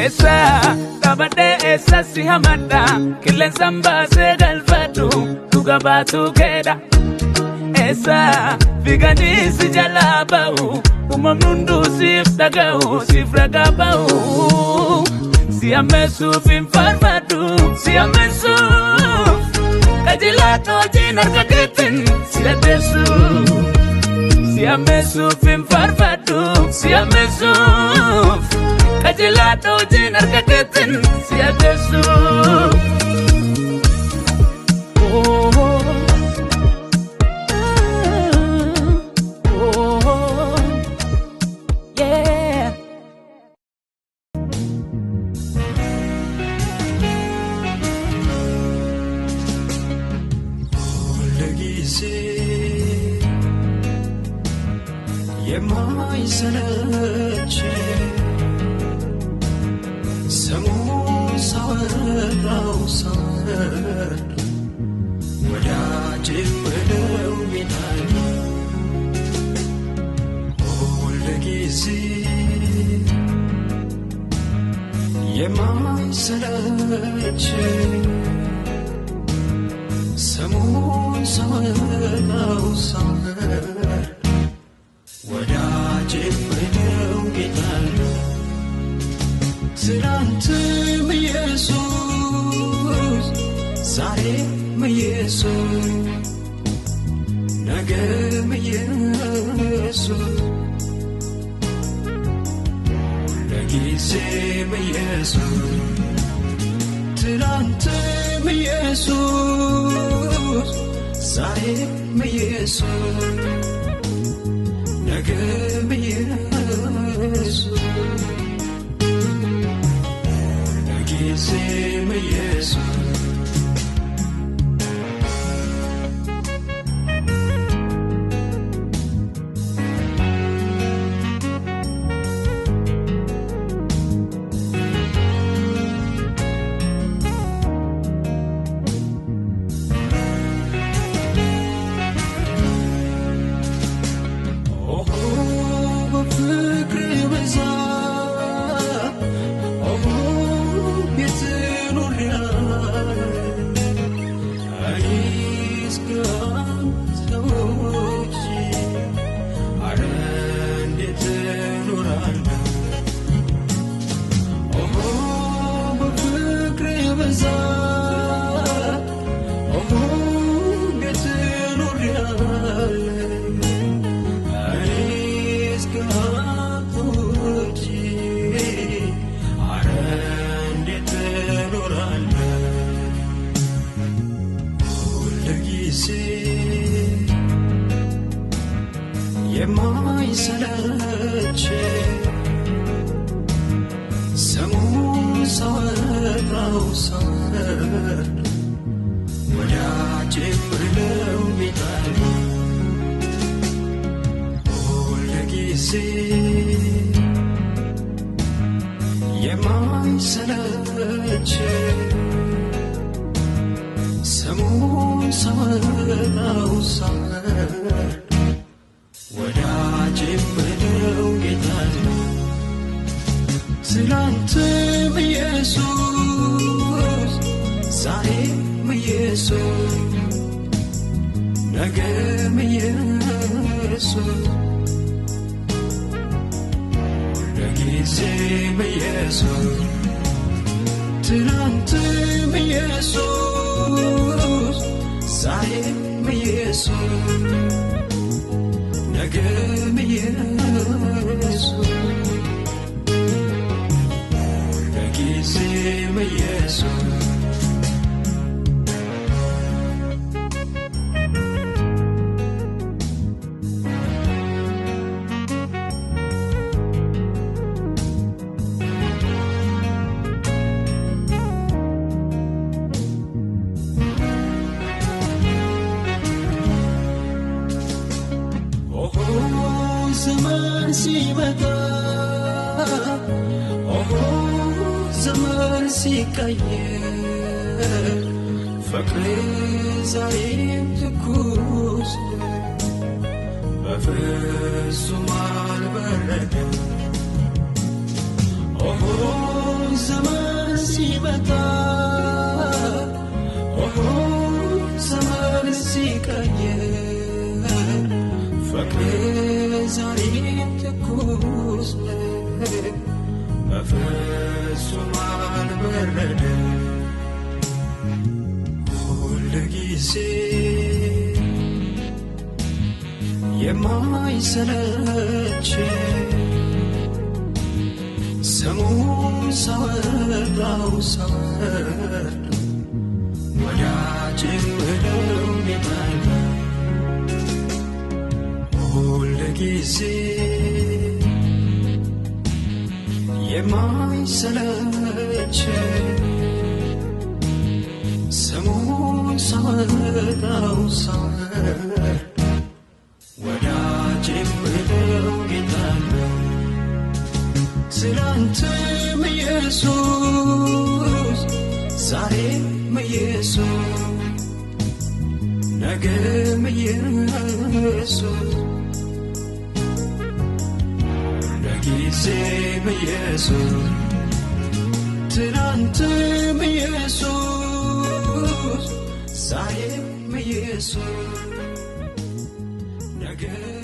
esa tabade esa si hamada kilen samba se galfatu tugabatu keda esa vigani si jalabau umamnundu sif dagau sif ragabau si amesu fin farmadu si amesu kajilato jinar kakitin si adesu si amesu fin farmadu si amesu kajilato jinar kakitin si adesu ሲመጣ ዘመን ሲቀየር ፍቅር ዛሬ ትኩስ በፍጹም አልበረደም ሁልጊዜ የማይሰለች ስሙን ሳወራው ሳወርድ ወዳጅ ምለው ጌታዬ ሁልጊዜ የማይሰለች ስሙን ሳወራው ሳወርድ ወዳጅ ምለው ጌታዬ ትላንትም ኢየሱስ ዛሬም ኢየሱስ ነገም ኢየሱስ ለጊዜም ኢየሱስ ትላንትም ኢየሱስ ዛሬም ኢየሱስ ነገም